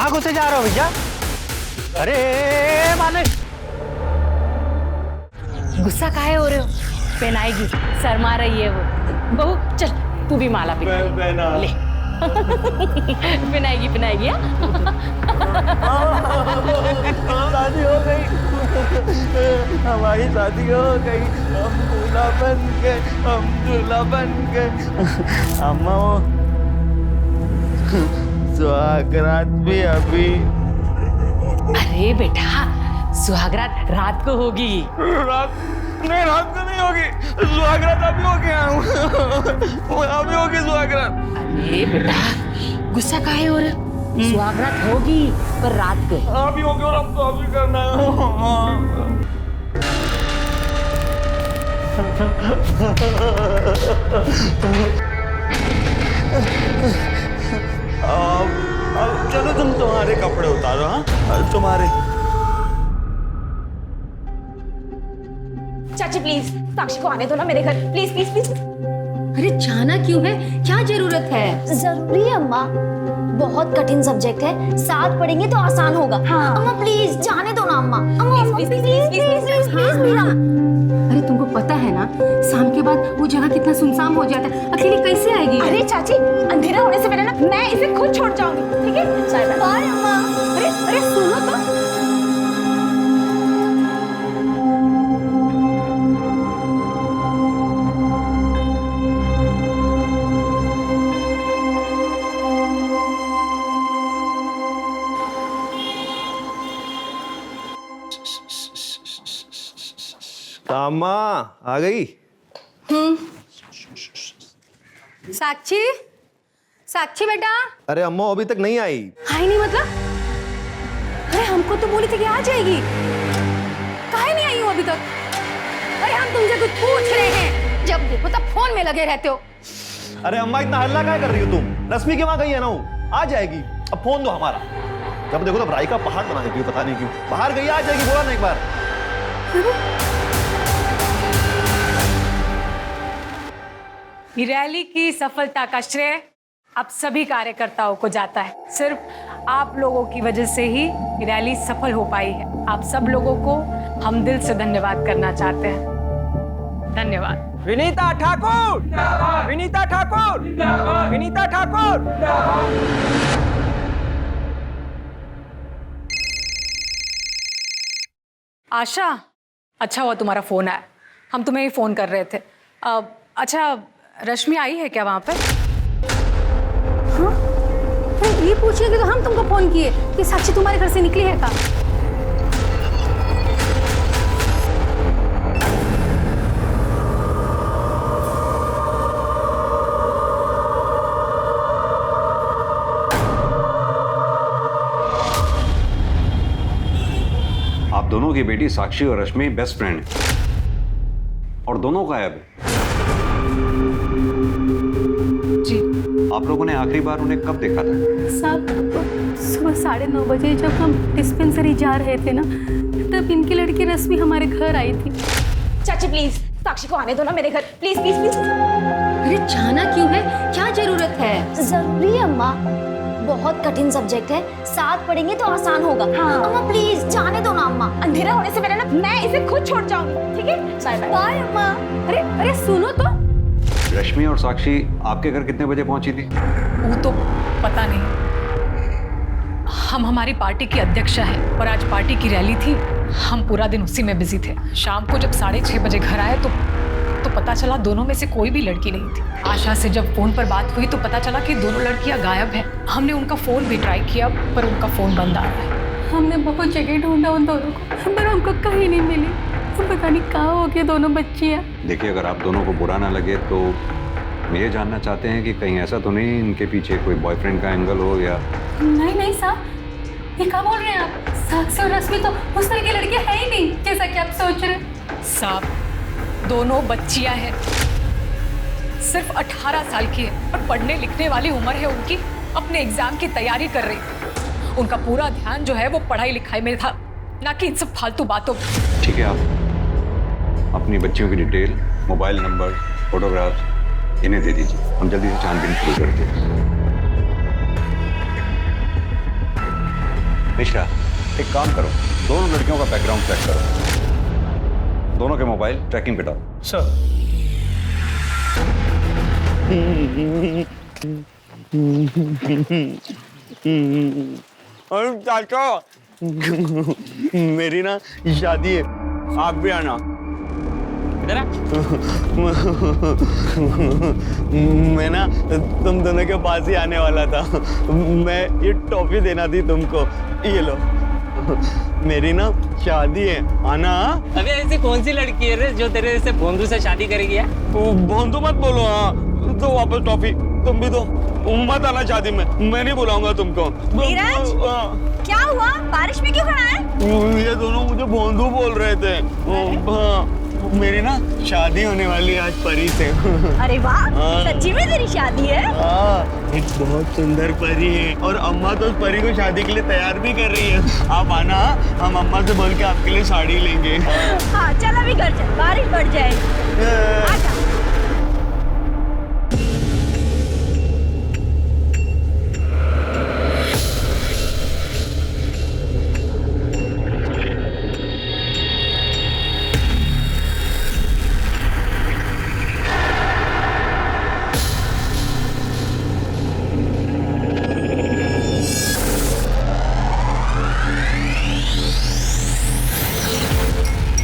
कहाँ घुसे जा रहे हो भैया? अरे मालिक, गुस्सा काहे हो रहे हो? पहनाएगी, शर्मा रही है वो। बहू चल तू भी माला पहना ले। पहनाएगी पहनाएगी। शादी हो गई, हमारी शादी हो गई, हम दूल्हा बन गए, हम दूल्हा बन गए। अम्मा वो सुहागरात भी अभी। अरे बेटा सुहागरात रात को होगी। रात नहीं, रात को नहीं होगी, सुहागरात अभी हो गया। अभी होगी सुहागरात। अरे बेटा गुस्सा काहे हो रहे हो? सुहागरात होगी पर रात को। अभी होगी और हमको अभी करना है। अब चलो तुम तुम्हारे कपड़े उतारो। हाँ तुम्हारे। चाची प्लीज साक्षी को आने दो ना मेरे घर, प्लीज प्लीज प्लीज। अरे जाना क्यों है, क्या जरूरत है? जरूरी है अम्मा, बहुत कठिन सब्जेक्ट है, साथ पढ़ेंगे तो आसान होगा। हाँ। अम्मा प्लीज जाने दो ना अम्मा। अम्मा please please please please please. अरे तुमको पता है ना शाम के बाद वो जगह कितना सुनसान हो जाता है, अकेली कैसे आएगी? अरे चाची अंधेरा होने से पहले ना मैं इसे खुद छोड़ जाऊंगी, ठीक है? बाय अम्मा। अरे अरे सुनो तो। अम्मा आ गई। साक्षी, साक्षी बेटा। अरे अम्मा अभी तक नहीं आई। आई नहीं मतलब? अरे हमको तो बोली थी कि आ जाएगी, काहे नहीं आई हूँ अभी तक? अरे हम तुमसे कुछ पूछ रहे हैं, जब देखो तब फोन में लगे रहते हो। अरे अम्मा इतना हल्ला क्या कर रही हो तुम? रश्मि के वहां गई है ना, वो आ जाएगी। अब फोन दो हमारा। जब देखो तब राई का पहाड़ बना देती हो, पता नहीं क्यों। बाहर गई, आ जाएगी, बोला ना एक बार। रैली की सफलता का श्रेय आप सभी कार्यकर्ताओं को जाता है। सिर्फ आप लोगों की वजह से ही रैली सफल हो पाई है। आप सब लोगों को हम दिल से धन्यवाद करना चाहते हैं। धन्यवाद। विनीता ठाकुर, विनीता ठाकुर, विनीता ठाकुर। आशा, अच्छा हुआ तुम्हारा फोन आया, हम तुम्हें ही फोन कर रहे थे। अच्छा रश्मि आई है क्या वहां पे? हाँ? ये पूछिए कि तो हम तुमको फोन किए कि साक्षी तुम्हारे घर से निकली है का? आप दोनों की बेटी साक्षी और रश्मि बेस्ट फ्रेंड है और दोनों गायब है। जी। आप लोगों ने आखिरी बार उन्हें कब देखा था? साहब सुबह 9:30 बजे जब हम डिस्पेंसरी जा रहे थे ना, तब इनकी लड़की रश्मि हमारे घर आई थी। चाची प्लीज साक्षी को आने दो ना मेरे घर, प्लीज प्लीज प्लीज। अरे जाना क्यों है, क्या जरूरत है? जरूरी है अम्मा, बहुत कठिन सब्जेक्ट है, साथ पढ़ेंगे तो आसान होगा। हाँ। अम्मा प्लीज जाने दो ना अम्मा, अंधेरा होने से पहले ना मैं इसे खुद छोड़ जाऊंगी, ठीक है? बाय अम्मा। अरे अरे सुनो तो। रश्मि और साक्षी आपके घर कितने बजे पहुंची थी? वो तो पता नहीं। हम हमारी पार्टी की अध्यक्षा है और आज पार्टी की रैली थी, हम पूरा दिन उसी में बिजी थे। शाम को जब 6:30 बजे घर आए तो पता चला दोनों में से कोई भी लड़की नहीं थी। आशा से जब फोन पर बात हुई तो पता चला कि दोनों लड़कियां गायब हैं। हमने उनका फोन भी ट्राई किया पर उनका फोन बंद आ रहा है। हमने बहुत जगह ढूंढा उन दोनों को, पर हमको कहीं नहीं मिली। तो पता नहीं कहाँ हो गए दोनों बच्चियाँ। देखिए, अगर आप दोनों को बुरा ना लगे तो हम ये जानना चाहते हैं कि कहीं ऐसा तो नहीं इनके पीछे कोई बॉयफ्रेंड का एंगल हो या? नहीं नहीं साहब, ये क्या बोल रहे हैं आप? साक्षी और रश्मि तो उस तरह की लड़कियां है ही नहीं जैसा कि आप सोच रहे हैं। साहब, दोनों बच्चियां हैं, सिर्फ 18 साल की है और पढ़ने लिखने वाली उम्र है उनकी, अपने एग्जाम की तैयारी कर रही थी। उनका पूरा ध्यान जो है वो पढ़ाई लिखाई में था, ना कि इन सब फालतू बातों में। ठीक है, आप अपनी बच्चियों की डिटेल, मोबाइल नंबर, फोटोग्राफ्स इन्हें दे दीजिए। हम जल्दी से छानबीन शुरू करते हैं। मिश्रा, एक काम करो, दोनों लड़कियों का बैकग्राउंड चेक करो, दोनों के मोबाइल ट्रैकिंग पे डालो। सर। अरे चाचा, मेरी ना शादी है, आप भी आना। इधर मैं ना तुम दोनों के पास ही आने वाला था। मैं ये टॉफी देना थी तुमको, ये लो। मेरी ना शादी है, आना। अबे ऐसी कौन सी लड़की है रे जो तेरे से भोंदू से शादी करेगी? भोंदू मत बोलो। हाँ तो वापस टॉफी, तुम भी दो। मत आना शादी में, मैं नहीं बुलाऊंगा तुमको। नीरज, क्या हुआ? बारिश में क्यों खड़ा है? ये दोनों मुझे भोंदू बोल रहे थे। हाँ, मेरी ना शादी होने वाली है आज परी से। अरे वाह, सच्ची में तेरी शादी है? हाँ, एक बहुत सुंदर परी है और अम्मा तो उस परी को शादी के लिए तैयार भी कर रही है। आप आना, हम अम्मा से बोल के आपके लिए साड़ी लेंगे। हाँ चल अभी घर चल, बारिश बढ़ जाएगी। आजा।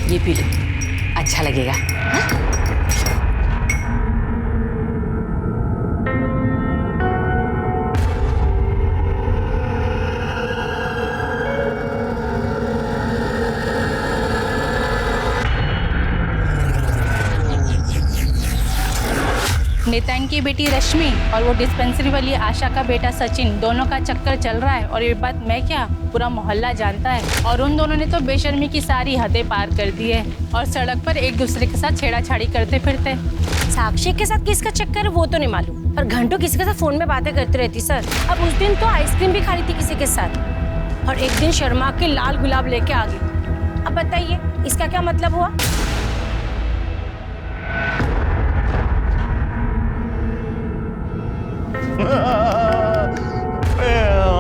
ये पी लो, अच्छा लगेगा। नेतान की बेटी रश्मि और वो डिस्पेंसरी वाली आशा का बेटा सचिन, दोनों का चक्कर चल रहा है। और ये बात मैं क्या, पूरा मोहल्ला जानता है। और उन दोनों ने तो बेशर्मी की सारी हदें पार कर दी है और सड़क पर एक दूसरे के साथ छेड़ाछाड़ी करते फिरते। साक्षी के साथ किसका चक्कर है वो तो नहीं मालूम, पर घंटों किसी के साथ फोन में बातें करती रहती सर। अब उस दिन तो आइसक्रीम भी खा रही थी किसी के साथ, और एक दिन शर्मा के लाल गुलाब लेके आ गई। अब बताइए इसका क्या मतलब हुआ?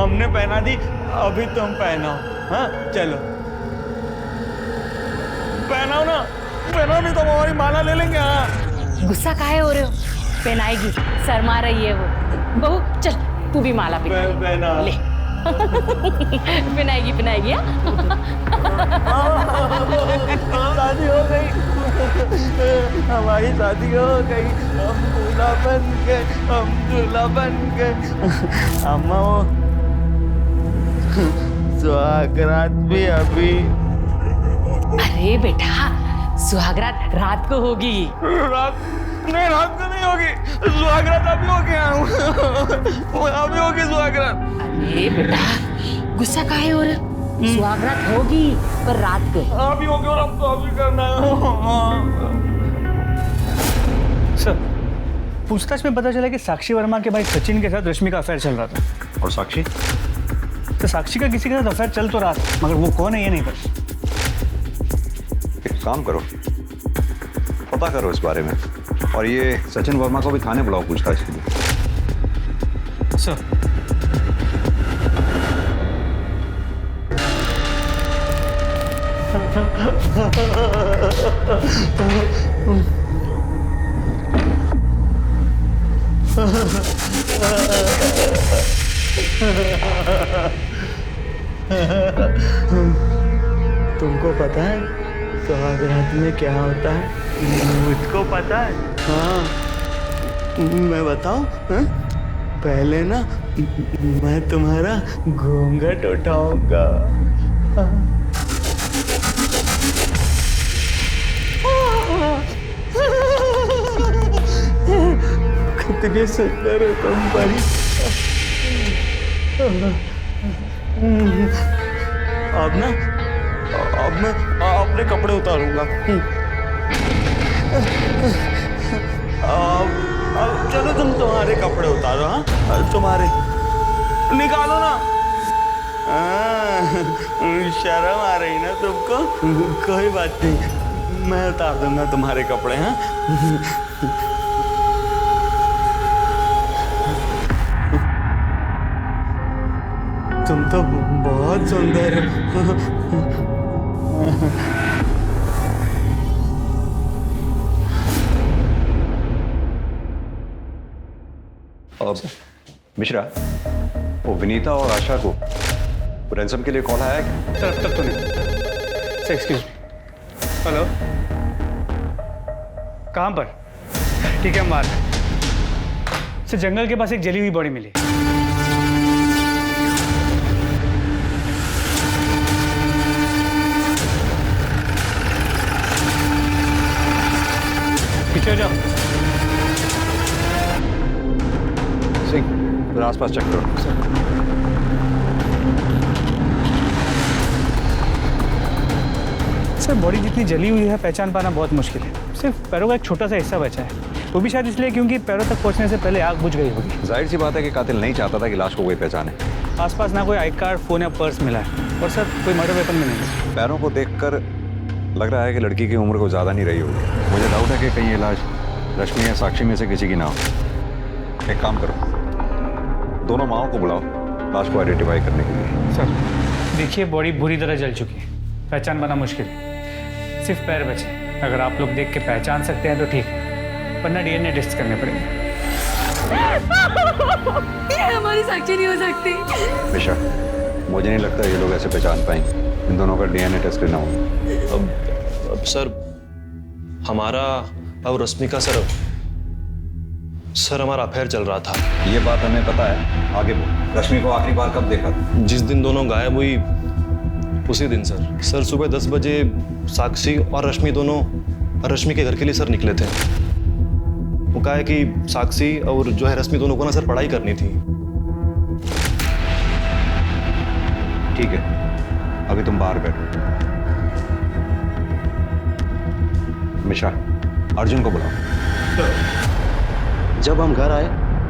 हमने पहना दी, अभी तुम पहनाओ। हाँ चलो पहनाओ ना, पहनाओ नहीं तो हमारी माला ले लेंगे। हाँ गुस्सा काहे हो रहे हो? पहनाएगी, शर्मा रही है वो। बहू चल तू भी माला पहना ले। पहनाएगी पहनाएगी। शादी हो गई, हमारी शादी हो गई, हम दूल्हा बन गए, हम दूल्हा बन गए। अम्मा वो सुहागरात भी अभी। अरे बेटा, सुहागरात रात को होगी। रात नहीं, रात को नहीं होगी सुहागरात, अभी हो गया। अभी होगी सुहागरात। अरे बेटा गुस्सा काहे हो रहे? सुहागरात होगी पर रात को। अभी होगी और अब तो अभी करना है। सर, पूछताछ में पता चला कि साक्षी वर्मा के भाई सचिन के साथ रश्मि का अफेयर चल रहा था। और साक्षी? तो साक्षी का किसी के साथ अफेयर चल तो रहा था, मगर वो कौन है ये नहीं पता। एक काम करो, पता करो इस बारे में, और ये सचिन वर्मा को भी थाने बुलाओ पूछताछ के लिए। सर तुमको पता है सुहागरात में क्या होता है? मुझको पता है। हाँ मैं बताऊं? हाँ? पहले ना मैं तुम्हारा घूंघट उठाऊंगा। कितनी सुंदर हो तुम परी। अब ना, अब मैं अपने कपड़े उतारूंगा। अब चलो तुम तुम्हारे कपड़े उतारो। हाँ तुम्हारे निकालो ना। शर्म आ रही ना तुमको? कोई बात नहीं, मैं उतार दूंगा तुम्हारे कपड़े। हाँ तुम तो बहुत सुंदर हो। अब मिश्रा, वो विनीता और आशा को रैंसम के लिए कॉल आया क्या? सर अब तक तो नहीं। Sir excuse me. हेलो, कहाँ पर? ठीक है, हम बाहर हैं। सर जंगल के पास एक जली हुई बॉडी मिली। पीछे हो जाओ। सिंह, जरा आसपास चेक करो। सर बॉडी जितनी जली हुई है पहचान पाना बहुत मुश्किल है। सिर्फ पैरों का एक छोटा सा हिस्सा बचा है, वो भी शायद इसलिए क्योंकि पैरों तक पहुंचने से पहले आग बुझ गई होगी। जाहिर सी बात है कि कातिल नहीं चाहता था कि लाश को कोई पहचाने। आसपास ना कोई आई कार्ड, फोन या पर्स मिला है, और सर कोई मर्डर वेपन भी नहीं है। पैरों को देखकर लग रहा है कि लड़की की उम्र को ज़्यादा नहीं रही होगी। मुझे डाउट है कि कहीं ये लाश रश्मि या साक्षी में से किसी की ना हो। एक काम करो, दोनों माओं को बुलाओ लाश को आइडेंटिफाई करने के लिए। सर देखिए, बॉडी बुरी तरह जल चुकी है, पहचान पाना मुश्किल है। सिर्फ पैर बचे, अगर आप लोग देख के पहचान सकते हैं तो ठीक है, वरना डीएनए टेस्ट करने पड़ेंगे। ये हमारी साक्षी नहीं हो सकती। मिश्रा, मुझे नहीं लगता ये लोग ऐसे पहचान पाएंगे। इन दोनों का डीएनए टेस्ट करना होगा। अब सर हमारा और रश्मि का सर हमारा अफेयर चल रहा था। ये बात हमें पता है, आगे बोल। रश्मि को आखिरी बार कब देखा था? जिस दिन दोनों गायब हुई उसी दिन सर सुबह 10 बजे साक्षी और रश्मि दोनों रश्मि के घर के लिए सर निकले थे। वो कहा है कि साक्षी और जो है रश्मि दोनों को ना सर पढ़ाई करनी थी। ठीक है, अभी तुम बाहर बैठो। मिश्रा, अर्जुन को बुलाओ। जब हम घर आए,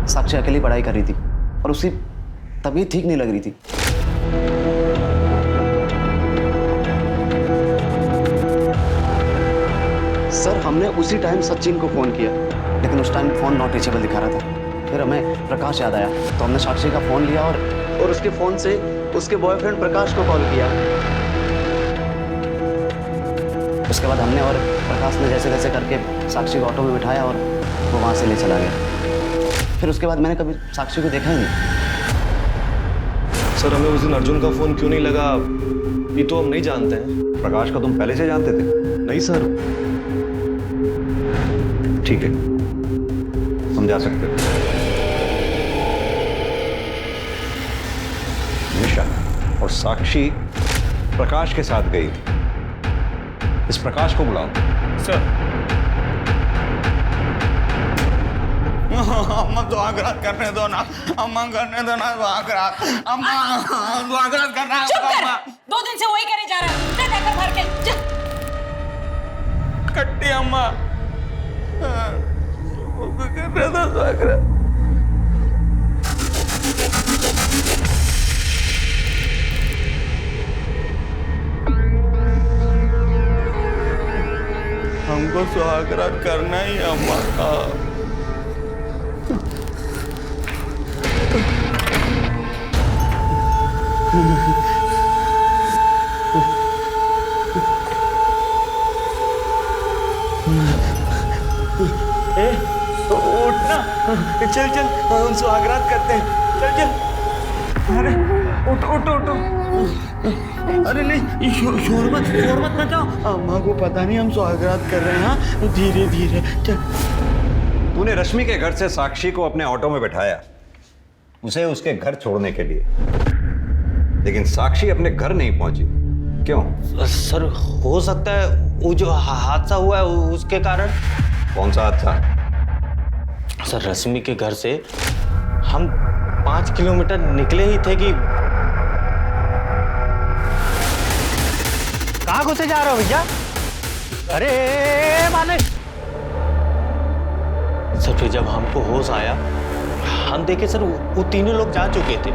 साक्षी अकेली पढ़ाई कर रही थी और उसकी तबीयत ठीक नहीं लग रही थी। सर हमने उसी टाइम सचिन को फोन किया, लेकिन उस टाइम फोन नॉट रीचेबल दिखा रहा था। फिर हमें प्रकाश याद आया, तो हमने साक्षी का फोन लिया और उसके फोन से उसके बॉयफ्रेंड प्रकाश को कॉल किया। उसके बाद हमने और प्रकाश ने जैसे तैसे करके साक्षी को ऑटो में बिठाया और वो वहाँ से ले चला गया। फिर उसके बाद मैंने कभी साक्षी को देखा ही नहीं। सर हमें उस दिन अर्जुन का फोन क्यों नहीं लगा ये तो हम नहीं जानते हैं। प्रकाश को तुम पहले से जानते थे? नहीं सर। ठीक है, तुम जा सकते हो। निशा और साक्षी प्रकाश के साथ गई थी। इस प्रकाश को बुलाओ। सर अम्मा दुआगरात करने दो ना, अम्मा करने दो ना दुआगरात। अम्मा दुआगरात करना है। चुप कर, 2 दिन से वही करे जा रहा है। जा जाकर भर के जा। कट्टी अम्मा करने दो दुआगरात। हमको सुहागरात करना ही है अम्मा का। उठना, चल चल हम सुहागरात करते हैं। चल चल, अरे उठो उठो उठो। अरे नहीं, शोर मत मचाओ। अम्मा को पता नहीं हम सुहागरात कर रहे हैं। हाँ धीरे धीरे चल। तूने रश्मि के घर से साक्षी को अपने ऑटो में बैठाया, उसे उसके घर छोड़ने के लिए, लेकिन साक्षी अपने घर नहीं पहुंची। क्यों? सर हो सकता है वो जो हादसा हुआ है उसके कारण। कौन सा हादसा? सर रश्मि के घर से हम 5 किलोमीटर निकले ही थे कि कहाँ घुसे जा रहे हो भैया? अरे मालिक! सर फिर जब हमको होश आया, हम देखे सर वो तीनों लोग जा चुके थे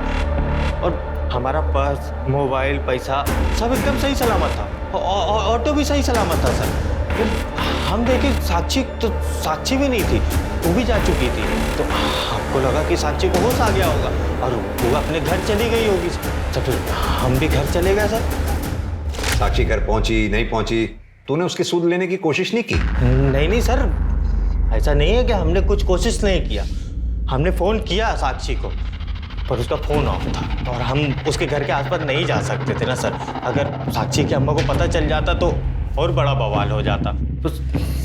और हमारा पर्स, मोबाइल, पैसा सब एकदम सही सलामत था। ऑटो भी सही सलामत था सर। फिर हम देखे साक्षी भी नहीं थी, वो भी जा चुकी थी। तो हमको लगा कि साक्षी को होश आ गया होगा और वो अपने घर चली गई होगी सर। फिर हम भी घर चले गए सर। साक्षी घर पहुंची नहीं पहुंची, तूने उसकी सूद लेने की कोशिश नहीं की? नहीं सर, ऐसा नहीं है कि हमने कुछ कोशिश नहीं किया। हमने फोन किया साक्षी को पर उसका फोन ऑफ था और हम उसके घर के आसपास नहीं जा सकते थे ना सर। अगर साक्षी की अम्मा को पता चल जाता तो और बड़ा बवाल हो जाता। तो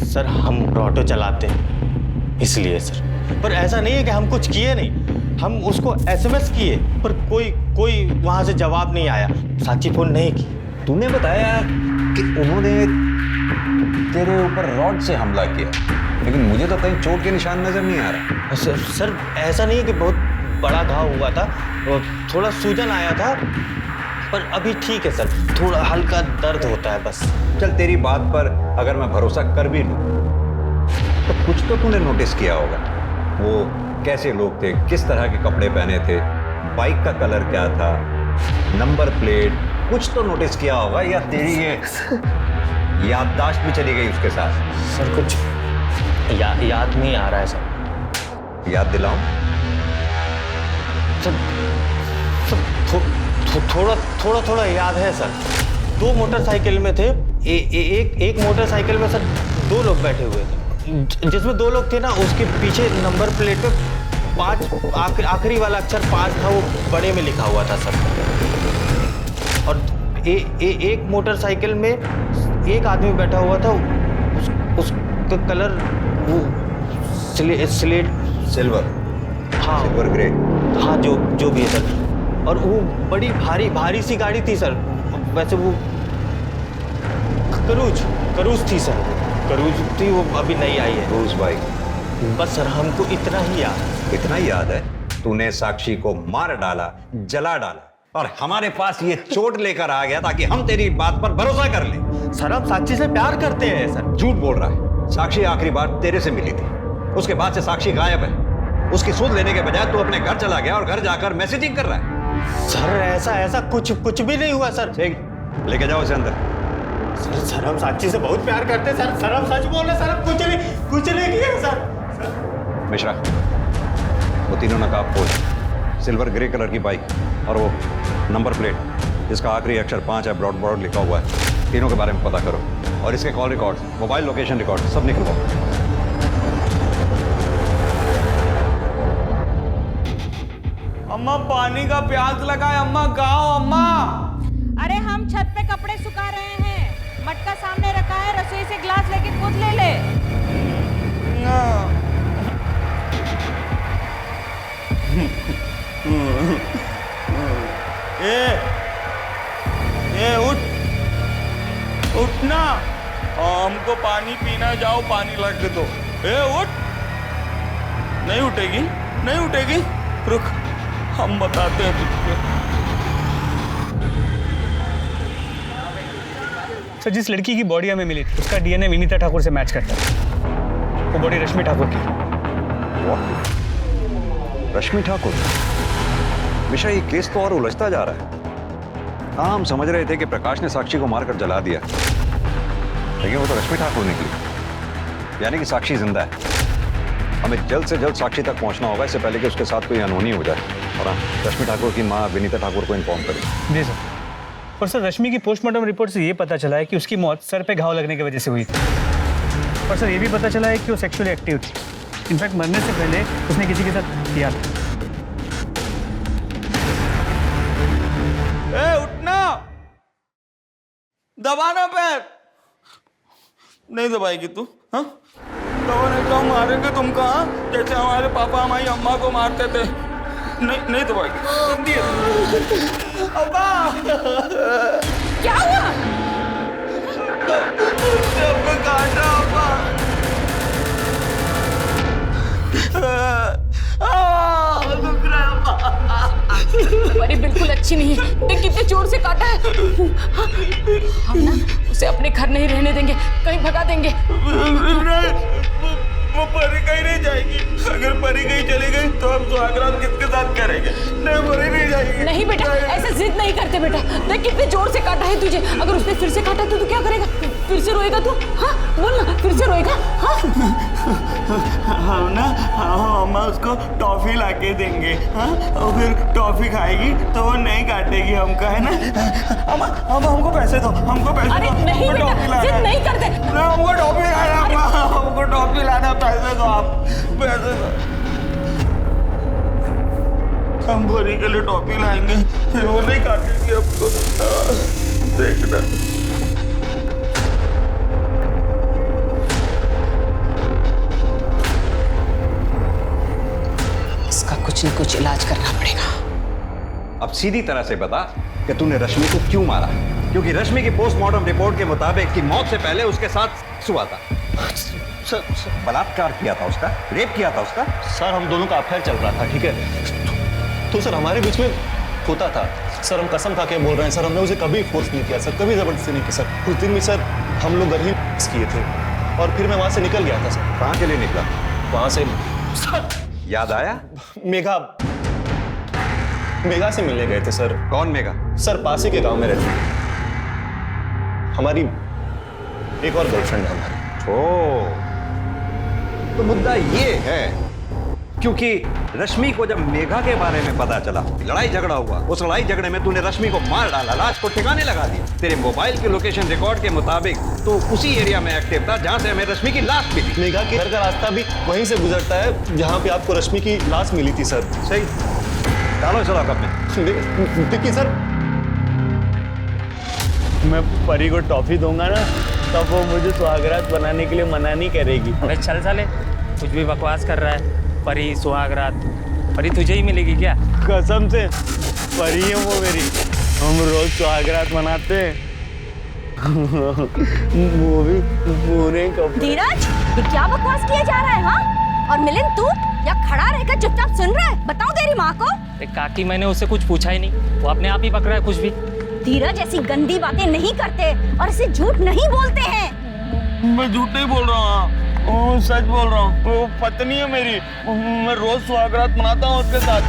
सर हम ऑटो चलाते हैं इसलिए सर। पर ऐसा नहीं है कि हम कुछ किए नहीं, हम उसको SMS किए पर कोई वहां से जवाब नहीं आया। साक्षी फोन नहीं की। तूने बताया कि उन्होंने तेरे ऊपर रॉड से हमला किया, लेकिन मुझे तो कहीं चोट के निशान नजर नहीं आ रहा। सर ऐसा नहीं है कि बहुत बड़ा घाव हुआ था, थोड़ा सूजन आया था पर अभी ठीक है सर, थोड़ा हल्का दर्द होता है बस। चल तेरी बात पर अगर मैं भरोसा कर भी लूं तो कुछ तो तूने नोटिस किया होगा। वो कैसे लोग थे, किस तरह के कपड़े पहने थे, बाइक का कलर क्या था, नंबर प्लेट, कुछ तो नोटिस किया होगा। या तेरी ये याददाश्त भी चली गई उसके साथ? सर कुछ याद नहीं आ रहा है सर। याद दिलाऊं? सर थोड़ा याद है सर। 2 मोटरसाइकिल में थे, एक मोटरसाइकिल में सर 2 लोग बैठे हुए थे। जिसमें 2 लोग थे ना, उसके पीछे नंबर प्लेट पे 5 आखिरी वाला अक्षर 5 था, वो बड़े में लिखा हुआ था सर। और एक मोटरसाइकिल में एक आदमी बैठा हुआ था, उसका कलर वो स्लेट सिल्वर, हाँ सिल्वर ग्रे, हाँ जो भी है सर। और वो बड़ी भारी सी गाड़ी थी सर। वैसे वो करूज थी सर, करूज थी, वो अभी नहीं आई है। Cruise bike. बस सर हमको इतना ही याद है। तूने साक्षी को मार डाला, जला डाला और हमारे पास ये चोट लेकर आ गया ताकि हम तेरी बात पर भरोसा कर लें। सर हम साक्षी से प्यार करते हैं सर। झूठ बोल रहा है। साक्षी आखिरी बार तेरे से मिली थी, उसके बाद से साक्षी गायब है। उसकी सूद लेने के बजाय तू अपने घर चला गया और घर जाकर मैसेजिंग कर रहा है। सर ऐसा कुछ भी नहीं हुआ सर। ठीक, लेके जाओ इसे अंदर। सर हम साक्षी से बहुत प्यार करते हैं सर। सर हम सच बोल रहे सर, हम कुछ नहीं किया सर। मिश्रा, वो तीनों नकाब पोज, सिल्वर ग्रे कलर की बाइक और वो नंबर प्लेट जिसका आखिरी अक्षर 5 है, ब्रॉड लिखा हुआ है, तीनों के बारे में पता करो और इसके call record, mobile location record सब निकलवाओ। अम्मा पानी का प्यास लगा है, अम्मा गाओ अम्मा। अरे हम छत पे कपड़े सुखा रहे हैं, मटका सामने रखा है, रसोई से ग्लास लेके खुद ले ले। ए उठ ना, हमको पानी पीना, जाओ पानी ला के दो। उठ। नहीं उठेगी, रुक हम बताते हैं तुझको। सर जिस लड़की की बॉडी हमें मिली थी उसका DNA विनीता ठाकुर से मैच करता है। वो बॉडी रश्मि ठाकुर की। रश्मि ठाकुर? मिश्रा, ये केस तो और उलझता जा रहा है। हाँ, हम समझ रहे थे कि प्रकाश ने साक्षी को मारकर जला दिया, लेकिन वो तो रश्मि ठाकुर निकली। यानी कि साक्षी जिंदा है। हमें जल्द से जल्द साक्षी तक पहुंचना होगा, इससे पहले कि उसके साथ कोई अनहोनी हो जाए। और हाँ, रश्मि ठाकुर की माँ विनीता ठाकुर को इन्फॉर्म करें। जी सर। और सर रश्मि की पोस्टमार्टम रिपोर्ट से ये पता चला है कि उसकी मौत सर पे घाव लगने की वजह से हुई थी। और सर ये भी पता चला है कि वो सेक्सुअली एक्टिव थी। इनफैक्ट मरने से पहले उसने किसी के साथ किया था। उठना, दबाना पैर। नहीं दबाएगी तू? हाँ, दबाने तो मारेंगे तुमको। हाँ, जैसे हमारे पापा हमारी अम्मा को मारते थे। नहीं दबाएगी। अब्बा, क्या हुआ? सबको काटा अब्बा। दुख रहा है अब्बा। बड़ी बिल्कुल अच्छी नहीं है, देख कितने जोर से काटा है। हम ना उसे अपने घर नहीं रहने देंगे, कहीं भगा देंगे। वो परी कहीं नहीं जाएगी। अगर परी कहीं चली गई तो हम सुहागरात किसके साथ करेंगे? नहीं, परी नहीं जाएगी। नहीं बेटा, ऐसे जिद नहीं करते बेटा। देख कितने जोर से काटा है तुझे। अगर उसने फिर से काटा तो तू क्या करेगा? फिर से रोएगा तू? हाँ बोल ना, फिर से रोएगा? हाँ हम ना अम्मा उसको टॉफी लाके देंगे, हाँ, और फिर टॉफी खाएगी तो वो नहीं काटेगी हमको, है ना। अम्मा हमको पैसे दो, हमको पैसे अरे दो, नहीं हमको बेटा, टॉफी लाना जिद है। नहीं करते। हमको टॉफी लाना, अम्मा हमको टॉफी लाना, पैसे दो आप, पैसे दो। हम बोरी के लिए टॉफी लाएंगे, फिर वो नहीं काटेगी हमको, देखना। इसका कुछ न कुछ इलाज करना पड़ेगा। अब सीधी तरह से बता कि तूने रश्मि को क्यों मारा? क्योंकि रश्मि की पोस्टमार्टम रिपोर्ट के मुताबिक कि मौत से पहले उसके साथ हुआ था। सर बलात्कार किया था उसका, रेप किया था उसका। सर हम दोनों का अफेयर चल रहा था, ठीक है, तो सर हमारे बीच में होता था। सर हम कसम खा के बोल रहे हैं सर, हमने उसे कभी फोर्स नहीं किया सर, कभी जबरदस्ती नहीं की सर। उस दिन भी सर हम लोग घर ही किए थे और फिर मैं वहां से निकल गया था सर। कहाँ के लिए निकला? वहां से याद आया? मेघा से मिलने गए थे सर। कौन मेघा? सर पास ही के गांव में रहती है, हमारी एक और गर्लफ्रेंड है हमारी। ओ, तो मुद्दा ये है क्योंकि रश्मि को जब मेघा के बारे में पता चला, लड़ाई झगड़ा हुआ, उस लड़ाई झगड़े में तूने रश्मि को मार डाला, लाश को ठिकाने लगा दिया। तेरे मोबाइल के लोकेशन रिकॉर्ड के मुताबिक तो उसी एरिया में एक्टिव था जहां से हमें रश्मि की लाश मिली। मेघा के घर का रास्ता भी वहीं से गुजरता है जहां पे आपको रश्मि की लाश मिली थी सर। सही, डालो चलो कब में देखिए सर, मैं परी को टॉफी दूंगा ना, तब वो मुझे सुहागरात बनाने के लिए मना नहीं करेगी। अबे चल साले, कुछ भी बकवास कर रहा है। परी सुहागरात, परी तुझे ही मिलेगी क्या? कसम से परी है वो मेरी, हम रोज सुहागरात मनाते हैं। वो भी पूरे कपड़े। धीरज, ये क्या बकवास किया जा रहा है? हाँ, और मिलिंद तू या खड़ा रहकर चुपचाप सुन रहा है? बताओ तेरी माँ को। काकी मैंने उससे कुछ पूछा ही नहीं, वो अपने आप ही पक रहा है कुछ भी। धीरज ऐसी गंदी बातें नहीं करते और ऐसे झूठ नहीं बोलते हैं। मैं झूठ नहीं बोल रहा हूँ, सच बोल रहा हूँ। वो पत्नी है मेरी, मैं रोज सुहागरात मनाता हूँ उसके साथ।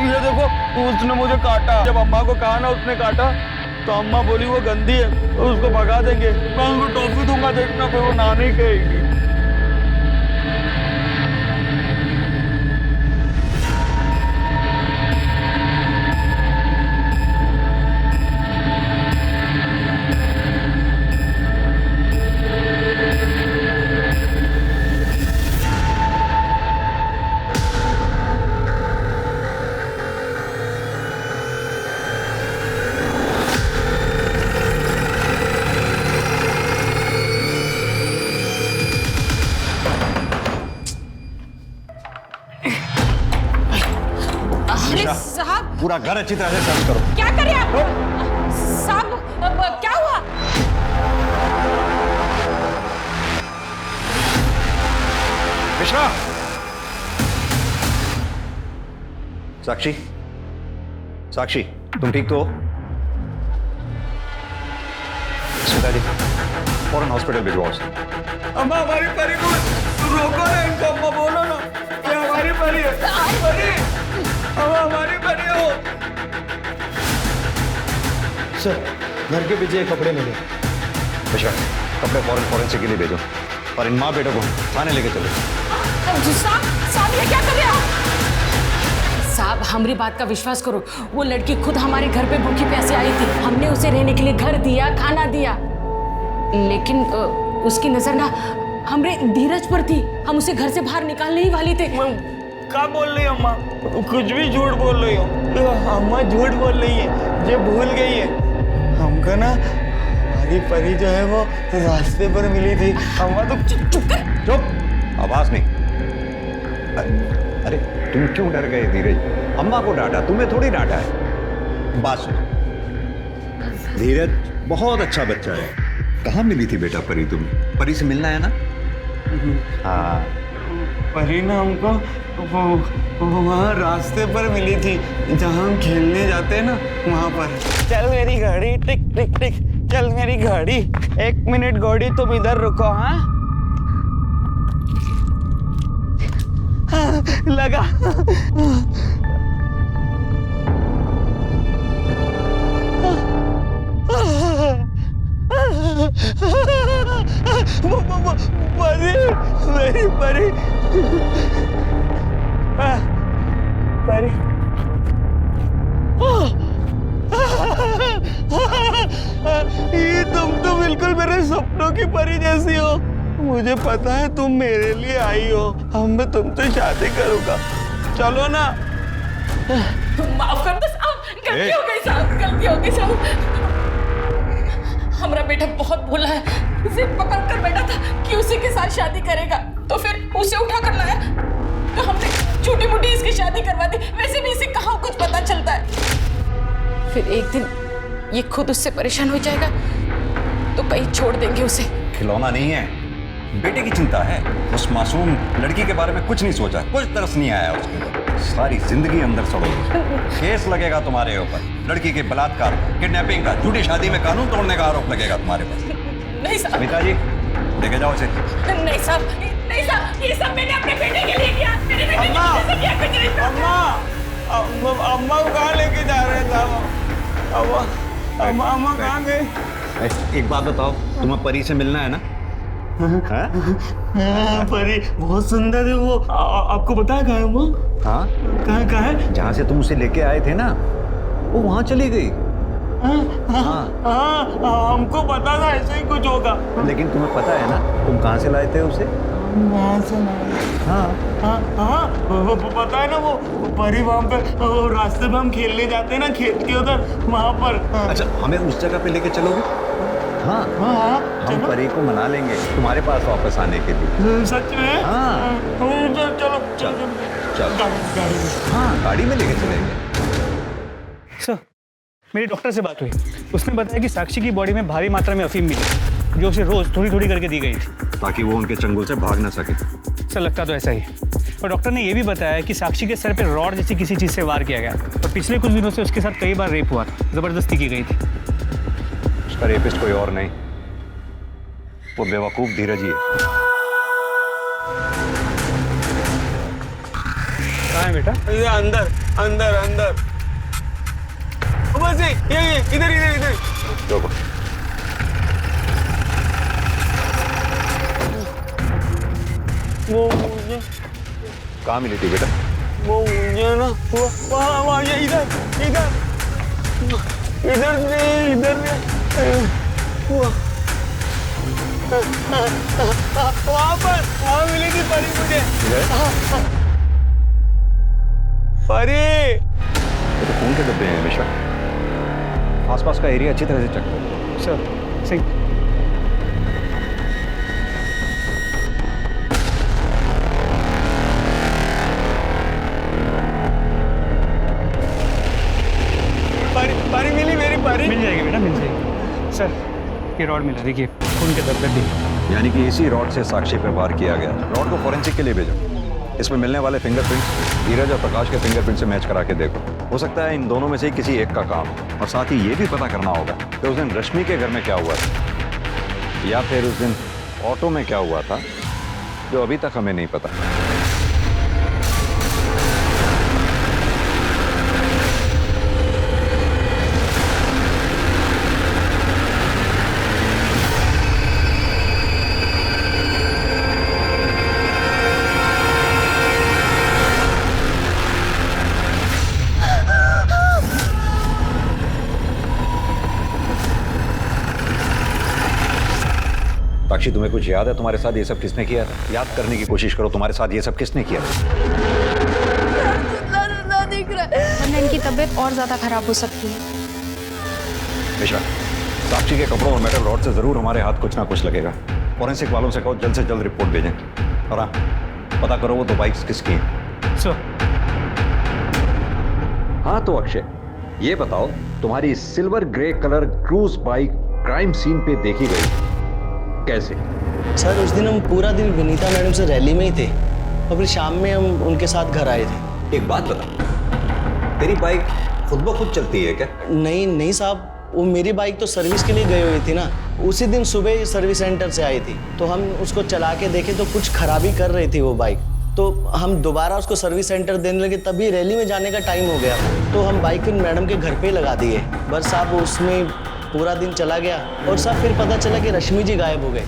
ये देखो, उसने मुझे काटा। जब अम्मा को कहा ना उसने काटा, तो अम्मा बोली वो गंदी है, तो उसको भगा देंगे। मैं उनको टॉफी दूंगा, देखना फिर वो ना नहीं कहेगी। साहब, पूरा घर अच्छी तरह से सर्च करो। क्या कर रहे हैं आप? साहब, क्या हुआ? मिश्रा, साक्षी, साक्षी तुम ठीक तो हो? पिताजी फौरन हॉस्पिटल भिजवाओ उसे। अम्मा हमारी परी को रोको ना, इनको अम्मा बोलो ना, ये हमारी परी है। परी, अम्मा हमारी परी हो। सर घर के पीछे कपड़े मिले। मिश्रा, कपड़े फौरन फॉरेंसिक के लिए भेजो और इन माँ बेटों को थाने लेके चलो। साहब ये क्या कर रहे हो? साहब हमारी बात का विश्वास करो, वो लड़की खुद हमारे घर पे भूखी प्यासी आई थी। हमने उसे रहने के लिए घर दिया, खाना दिया, लेकिन उसकी नजर ना हमरे धीरज पर थी। हम उसे घर से बाहर निकालने ही वाले थे। क्या बोल रही है अम्मा? कुछ भी झूठ बोल रही हो अम्मा, झूठ बोल रही है, ये भूल गई है हमको ना। हमारी परी जो है वो रास्ते पर मिली थी। अम्मा तो चुप कर। चुप, आवाज नहीं। अरे तुम क्यों डर गए धीरज? अम्मा को डांटा, तुम्हें थोड़ी डांटा है। बात सुनो, धीरज बहुत अच्छा बच्चा है। कहाँ मिली थी बेटा परी तुम्हें? परी से मिलना है ना? हाँ, परी ना हमको वहाँ रास्ते पर मिली थी, जहाँ हम खेलने जाते हैं ना, वहाँ पर। चल मेरी गाड़ी, टिक टिक टिक, चल मेरी गाड़ी। 1 मिनट गाड़ी, तुम इधर रुको। हाँ लगा। परी मेरी परी, परी, ये तुम तो बिल्कुल मेरे सपनों की परी जैसी हो। मुझे पता है तुम मेरे लिए आई हो। अब मैं तुमसे शादी करूंगा, चलो ना। माफ कर दो साहब, गलती हो गई साहब, गलती हो गई साहब। हमारा बेटा बहुत भोला है, उसे पकड़ कर बैठा था कि उसी के साथ शादी करेगा, तो फिर उसे उठा कर लाया, तो हमने छोटी मोटी इसकी शादी करवा दी। वैसे भी इसे कहाँ कुछ पता चलता है। फिर एक दिन ये खुद उससे परेशान हो जाएगा तो कहीं छोड़ देंगे उसे। खिलौना नहीं है, बेटे की चिंता है। उस मासूम लड़की के बारे में कुछ नहीं सोचा, कुछ तरस नहीं आया उसको। सारी जिंदगी अंदर सड़ोगे। केस लगेगा तुम्हारे ऊपर, लड़की के बलात्कार का, किडनैपिंग का, झूठी शादी में कानून तोड़ने का आरोप लगेगा तुम्हारे पास। नहीं साहब। सविता जी, लेके जाओ इसे। नहीं साहब, नहीं साहब, ये सब मैंने अपने बेटे के लिए किया। मेरे बेटे की वजह से किया कुछ नहीं। अम्मा को कहाँ लेके जा रहे थे? अम्मा कहाँ गए? एक बात बताओ, तुम्हें परी से मिलना है ना? परी बहुत सुंदर है वो। आपको पता है कहाँ है वो? हाँ, कहाँ है? जहाँ से तुम उसे लेके आए थे ना, वो वहाँ चली गई। हाँ, हमको पता था ऐसे ही कुछ होगा। लेकिन तुम्हें पता है ना तुम कहाँ से लाए थे उसे? वहाँ से हाँ वो पता है ना, वो परी वहाँ पे, वो रास्ते में हम खेलने जाते हैं ना खेत के उधर, वहाँ पर। अच्छा, हमें उस जगह पे लेके चलोगे? हाँ, हम परी को मना लेंगे तुम्हारे पास वापस आने के लिए। सच में? हाँ, चलो हाँ, गाड़ी में लेके चलेंगे। सर, मेरी डॉक्टर से बात हुई, उसने बताया कि साक्षी की बॉडी में भारी मात्रा में अफीम मिली, जो उसे रोज थोड़ी थोड़ी करके दी गई थी, ताकि वो उनके चंगुल से भाग ना सके। सर, लगता तो ऐसा ही। और डॉक्टर ने यह भी बताया कि साक्षी के सर पे रॉड जैसी किसी चीज से वार किया गया, और पिछले कुछ दिनों से उसके साथ कई बार रेप हुआ था, जबरदस्ती की गई थी। उसका रेपिस्ट कोई और नहीं, वो बेवकूफ धीरज ही है। कहाँ है बेटा? अंदर अंदर अंदर, बस ये इधर इधर इधर। देखो, वो मुझे कहाँ मिली थी बेटा? वो मुझे ना वहाँ ये इधर इधर इधर से वहाँ पर, वहाँ मिली थी परी मुझे। परी, ये तो खून के डब्बे हैं मिश्रा। आसपास का एरिया अच्छी तरह से चेक करो। सर, सिंह, परी मिली मेरी परी? मिल जाएगी बेटा, मिल जाएगी। सर, ये रॉड मिला, देखिए खून के धब्बे भी। यानी कि इसी रॉड से साक्षी पर वार किया गया। रॉड को फॉरेंसिक के लिए भेजो। इसमें मिलने वाले फिंगरप्रिंट्स धीरज और प्रकाश के फिंगरप्रिंट से मैच करा के देखो। हो सकता है इन दोनों में से किसी एक का काम। और साथ ही ये भी पता करना होगा कि उस दिन रश्मि के घर में क्या हुआ था, या फिर उस दिन ऑटो में क्या हुआ था, जो अभी तक हमें नहीं पता। साक्षी, तुम्हें कुछ याद है तुम्हारे साथ ये सब किसने किया था? याद करने की कोशिश करो, तुम्हारे साथ ये सब किसने किया था? दिख रहा है, वरना इनकी तबीयत और ज्यादा खराब हो सकती है। मिश्रा, साक्षी के कपड़ों और मेटल रॉड से जरूर हमारे हाथ कुछ ना कुछ लगेगा। फॉरेंसिक वालों से कहो जल्द से जल्द रिपोर्ट भेजें। और हाँ, पता करो वो दो बाइक्स किसकी हैं। सर, हाँ तो अक्षय, ये बताओ तुम्हारी silver grey colour cruise bike crime scene पे देखी गई कैसे? सर, उस दिन हम पूरा दिन विनीता मैडम से रैली में ही थे और फिर शाम में हम उनके साथ घर आए थे। एक बात बता, तेरी बाइक खुद ब खुद चलती है क्या? नहीं नहीं साहब, वो मेरी बाइक तो सर्विस के लिए गई हुई थी ना। उसी दिन सुबह ही सर्विस सेंटर से आई थी, तो हम उसको चला के देखे तो कुछ खराबी कर रही थी वो बाइक। तो हम दोबारा उसको सर्विस सेंटर देने लगे, तभी रैली में जाने का टाइम हो गया, तो हम बाइक फिर मैडम के घर पे ही लगा दिए। बस साहब उसमें पूरा दिन चला गया और सब फिर पता चला कि रश्मि जी गायब हो गए।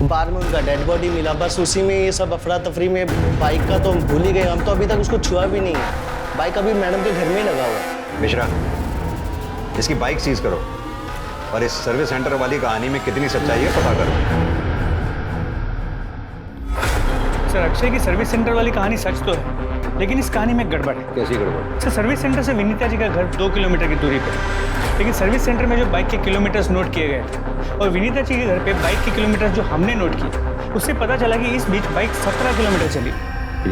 बाद में उनका डेड बॉडी मिला, बस उसी में ये सब अफरा तफरी में बाइक का तो भूल ही गए हम, तो अभी तक उसको छुआ भी नहीं है। बाइक अभी मैडम के घर में ही लगा हुआ है। मिश्रा, इसकी बाइक सीज करो और इस सर्विस सेंटर वाली कहानी में कितनी सच्चाई है पता करो। सर, अक्षय की सर्विस सेंटर वाली कहानी सच तो है, लेकिन इस कहानी में गड़बड़ है। कैसी गड़बड़? सर, सर्विस सेंटर से विनीता जी का घर 2 किलोमीटर की दूरी पर, लेकिन सर्विस सेंटर में जो बाइक के किलोमीटर्स नोट किए गए और विनीता जी के घर पे बाइक के किलोमीटर जो हमने नोट किए, उससे पता चला कि इस बीच बाइक 17 किलोमीटर चली।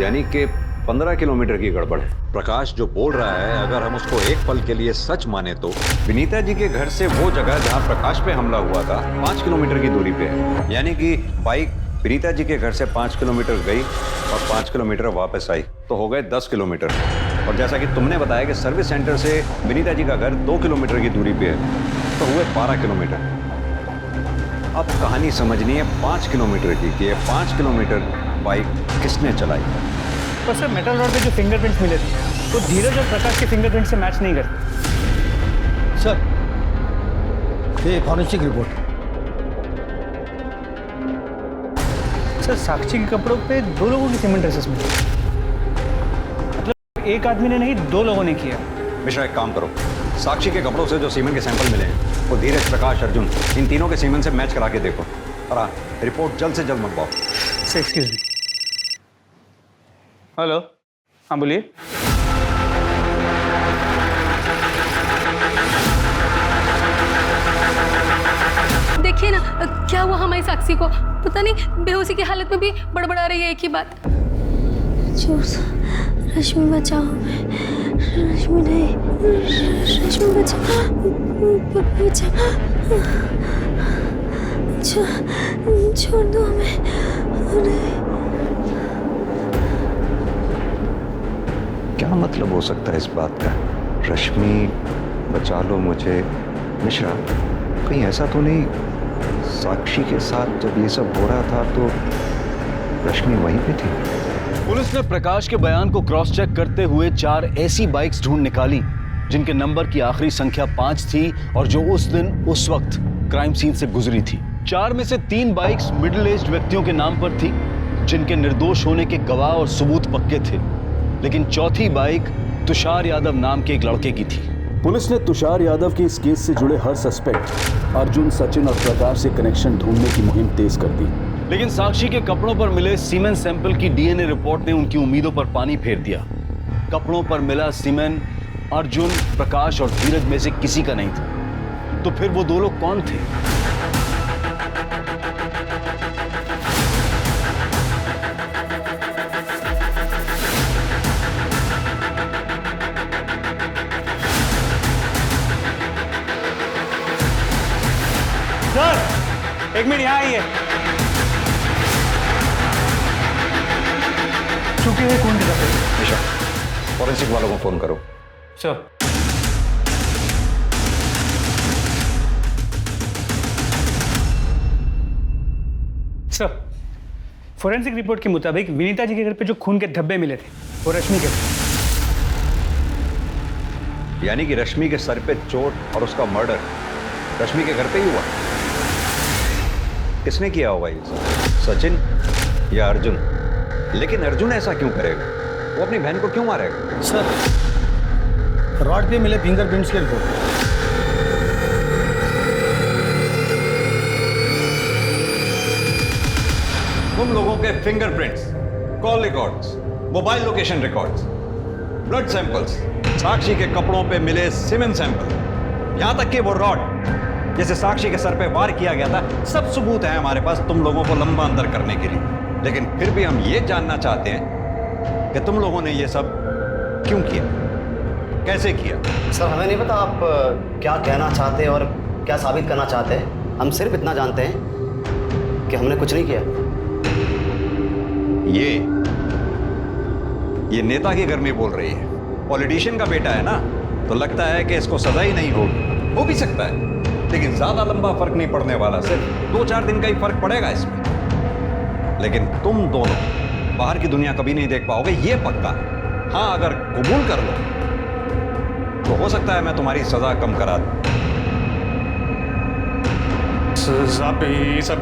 यानी कि 15 किलोमीटर की गड़बड़ है। प्रकाश जो बोल रहा है, अगर हम उसको एक पल के लिए सच माने तो विनीता जी के घर से वो जगह जहां प्रकाश पे हमला हुआ था 5 किलोमीटर की दूरी पे है। यानी कि बाइक विनीता जी के घर से 5 किलोमीटर गई और 5 किलोमीटर वापस आई, तो हो गए 10 किलोमीटर। और जैसा कि तुमने बताया कि सर्विस सेंटर से विनीता जी का घर 2 किलोमीटर की दूरी पे है, तो हुए 12 किलोमीटर। अब कहानी समझनी है 5 किलोमीटर की कि ये 5 किलोमीटर बाइक किसने चलाई। पर सर, मेटल रोड पे जो फिंगरप्रिंट्स मिले थे वो धीरज और प्रकाश के फिंगरप्रिंट से मैच नहीं करते। सर, ये फॉरेंसिक रिपोर्ट। सर, साक्षी के कपड़ों पे 2 लोगों की सीमेंट ट्रेसेस मिले, मतलब एक आदमी ने नहीं 2 लोगों ने किया। मिश्रा, एक काम करो, साक्षी के कपड़ों से जो सीमेंट के सैंपल मिले हैं वो धीरज, प्रकाश, अर्जुन, इन तीनों के सीमेंट से मैच करा के देखो और हाँ, रिपोर्ट जल्द से जल्द मंगवाओ। Sir, excuse me. हेलो, हाँ बोलिए। देखिए ना, क्या हुआ हमारी साक्षी को, पता नहीं बेहोशी की हालत में भी बड़बड़ा रही है एक ही बात। रश्मि बचाओ, रश्मि नहीं, रश्मि बचाओ, छोड़ दो हमें। क्या मतलब हो सकता है इस बात का? रश्मि बचा लो मुझे। मिश्रा, कहीं ऐसा तो नहीं साक्षी के साथ जब ये सब हो रहा था तो रश्मि वहीं पे थी? पुलिस ने प्रकाश के बयान को क्रॉस चेक करते हुए 4 ऐसी बाइक्स ढूंढ निकाली जिनके नंबर की आखिरी संख्या 5 थी और जो उस दिन उस वक्त क्राइम सीन से गुजरी थी। 4 में से 3 बाइक्स मिडिल एज्ड व्यक्तियों के नाम पर थी जिनके निर्दोष होने के गवाह और सबूत पक्के थे, लेकिन चौथी बाइक तुषार यादव नाम के एक लड़के की थी। पुलिस ने तुषार यादव के इस केस से जुड़े हर सस्पेक्ट अर्जुन, सचिन और प्रकाश से कनेक्शन ढूंढने की मुहिम तेज कर दी, लेकिन साक्षी के कपड़ों पर मिले सीमेंट सैंपल की डीएनए रिपोर्ट ने उनकी उम्मीदों पर पानी फेर दिया। कपड़ों पर मिला सीमेंट अर्जुन, प्रकाश और धीरज में से किसी का नहीं था, तो फिर वो 2 लोग कौन थे? सर, 1 मिनट यहाँ आइए। चुके हैं कौन दिखा? निशा, फॉरेंसिक वालों को फोन करो। सर, सर, फोरेंसिक रिपोर्ट के मुताबिक विनीता जी के घर पे जो खून के धब्बे मिले थे वो रश्मि के थे। यानी कि रश्मि के सर पे चोट और उसका मर्डर रश्मि के घर पे ही हुआ। किसने किया होगा ये? सचिन या अर्जुन? लेकिन अर्जुन ऐसा क्यों करेगा? वो अपनी बहन को क्यों मारेगा? सर, रॉड पे मिले फिंगरप्रिंट्स के रिपोर्ट। तुम लोगों के fingerprints, call records, mobile location records, blood samples, Sakshi के कपड़ों पे मिले सीमेंट सैंपल, यहां तक कि वो रॉड जैसे साक्षी के सर पे वार किया गया था, सब सबूत है हमारे पास तुम लोगों को लंबा अंदर करने के लिए। लेकिन फिर भी हम ये जानना चाहते हैं कि तुम लोगों ने ये सब क्यों किया, कैसे किया? सर, हमें नहीं पता आप क्या कहना चाहते हैं और क्या साबित करना चाहते हैं। हम सिर्फ इतना जानते हैं कि हमने कुछ नहीं किया। ये नेता की घर में बोल रही है, पॉलिटिशियन का बेटा है ना, तो लगता है कि इसको सजा ही नहीं होगी। हो भी सकता है, लेकिन ज्यादा लंबा फर्क नहीं पड़ने वाला, सिर्फ 2-4 दिन का ही फर्क पड़ेगा इसमें। लेकिन तुम दोनों बाहर की दुनिया कभी नहीं देख पाओगे, ये पक्का। हाँ, अगर कबूल कर लो तो हो सकता है मैं तुम्हारी सजा कम करा दूं। साहब, ये सब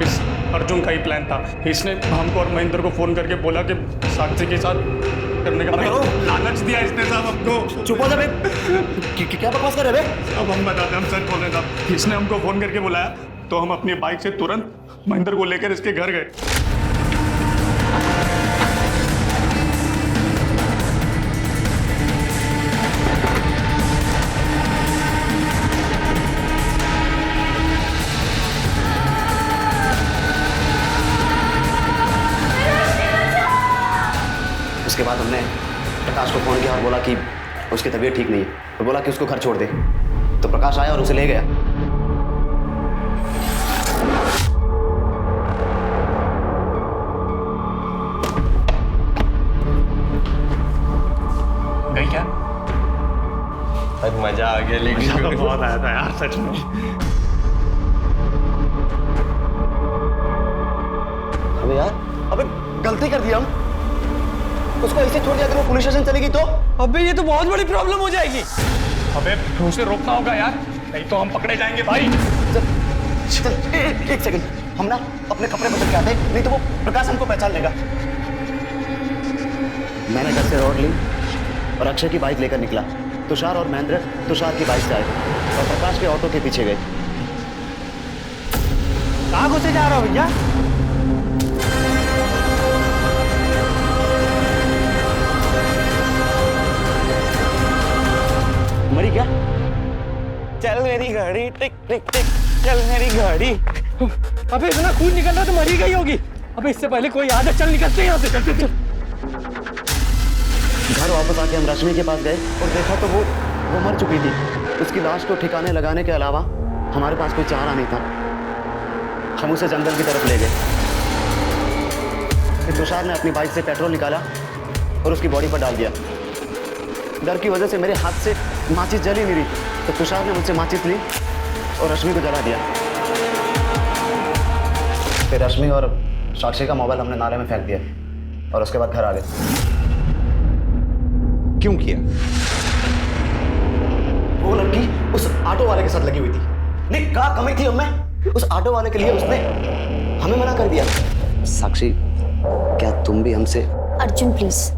अर्जुन का ही प्लान था। इसने हमको और महेंद्र को फोन करके बोला कि साक्षी के साथ करने का लालच दिया इसने साहब हमको। चुप हो जा बे। क्या बकवास कर रहे बे? अब हम बताते हैं, हम सच बोल रहे साहब। इसने हमको फोन करके बुलाया तो हम अपनी बाइक से तुरंत महेंद्र को लेकर इसके घर गए। उसके बाद हमने प्रकाश को फोन किया और बोला कि उसकी तबीयत ठीक नहीं है, तो बोला कि उसको घर छोड़ दे। तो प्रकाश आया और उसे ले गया। गई क्या? अरे मजा आ गया, लेकिन तो बहुत आया था यार सच में। अबे यार, अबे गलती कर दिया हम। उसको ऐसे छोड़ दिया, अगर वो पुलिस स्टेशन चलेगी तो? अबे ये तो बहुत बड़ी प्रॉब्लम हो जाएगी। अबे उसे रोकना होगा यार, नहीं तो हम पकड़े जाएंगे भाई। चल एक सेकंड, हम ना अपने कपड़े बदल के आते, नहीं तो वो प्रकाश हमको पहचान लेगा। मैंने घर से रॉड ली और अक्षय की बाइक लेकर निकला। तुषार और महेंद्र तुषार की बाइक से आए और प्रकाश के ऑटो के पीछे गए। कहाँ घुसे जा रहा हो भैया? मरी क्या? चल मेरी गाड़ी, टिक टिक टिक, चल मेरी गाड़ी। अबे इतना खून निकल रहा तो मरी गई होगी। अबे इससे पहले कोई याद है, चल निकलते हैं यहाँ से, चल चल। घर वापस आके हम रश्मि के पास गए और देखा तो वो मर चुकी थी। उसकी लाश को ठिकाने लगाने के अलावा हमारे पास कोई चारा नहीं था। हम उसे जंगल की तरफ ले गए। फिर तुषार ने अपनी बाइक से पेट्रोल निकाला और उसकी बॉडी पर डाल दिया। डर की वजह से मेरे हाथ से माचिस जल ही नहीं रही, तो तुषार ने मुझसे माचिस ली और रश्मि को जला दिया। फिर रश्मि और साक्षी का मोबाइल हमने नाले में फेंक दिया और उसके बाद घर आ गए। क्यों किया? वो लड़की उस ऑटो वाले के साथ लगी हुई थी। नहीं, कहा कमी थी हमें, उस ऑटो वाले के लिए उसने हमें मना कर दिया। साक्षी, क्या तुम भी हमसे? अर्जुन प्लीज,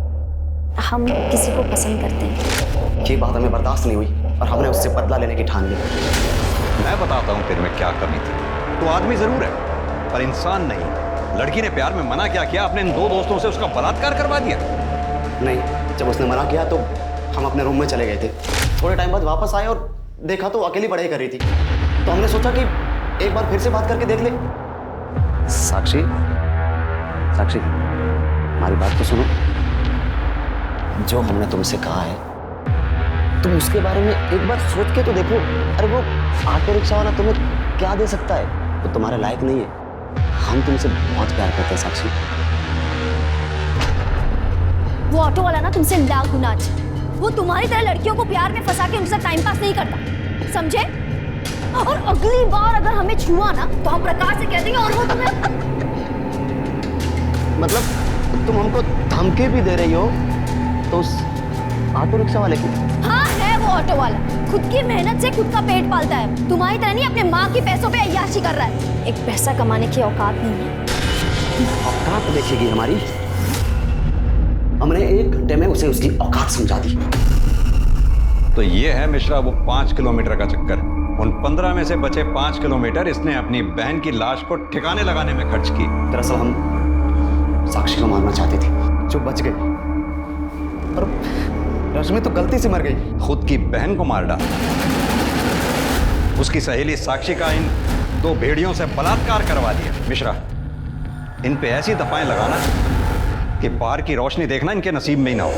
हम किसी को पसंद करते हैं। ये बात हमें बर्दाश्त नहीं हुई और हमने उससे बदला लेने की ठान ली। मैं बताता हूँ तेरे में क्या कमी थी। तो आदमी जरूर है पर इंसान नहीं। लड़की ने प्यार में मना क्या किया? अपने इन दो दोस्तों से उसका बलात्कार करवा दिया। नहीं, जब उसने मना किया तो हम अपने रूम में चले गए थे। थोड़े टाइम बाद वापस आए और देखा तो अकेली पढ़ाई कर रही थी। तो हमने सोचा कि एक बार फिर से बात करके देख ले। साक्षी, साक्षी, हमारी बात तो सुनो। जो हमने तुमसे कहा है तुम उसके बारे में एक बार सोच के तो देखो। अरे वो ऑटो रिक्शा वाला तुम्हें क्या दे सकता है? वो तुम्हारे लायक नहीं है। हम तुमसे बहुत प्यार करते हैं साक्षी। वो ऑटो वाला ना तुमसे लाख गुना अच्छा। वो तुम्हारी तरह लड़कियों को प्यार में फंसा के उनके साथ टाइम पास नहीं करता, समझे? और अगली बार अगर हमें छुआ ना तो हम प्रकाश से कह देंगे और वो तुम्हें। मतलब तुम हमको धमकी भी दे रही हो तो उस ऑटो रिक्शा वाले की? हाँ, है वो ऑटो वाला। खुद की मेहनत से खुद का पेट पालता है। तुम्हारी तरह नहीं अपने माँ के पैसों पे अय्याशी कर रहा है। एक पैसा कमाने की औकात नहीं है। औकात देखेगी हमारी? हमने 1 घंटे में उसे उसकी औकात समझा दी। तो ये है मिश्रा वो 5 किलोमीटर का चक्कर। उन 15 में से बचे 5 किलोमीटर इसने अपनी बहन की लाश को ठिकाने लगाने में खर्च की। दरअसल हम साक्षी को मारना चाहते थे, जो बच गई। और रश्मि तो गलती से मर गई। खुद की बहन को मार डाला। उसकी सहेली साक्षी का इन 2 भेड़ियों से बलात्कार करवा दिया। मिश्रा, इन पे ऐसी दफाएं लगाना कि बाहर की रोशनी देखना इनके नसीब में ही ना हो।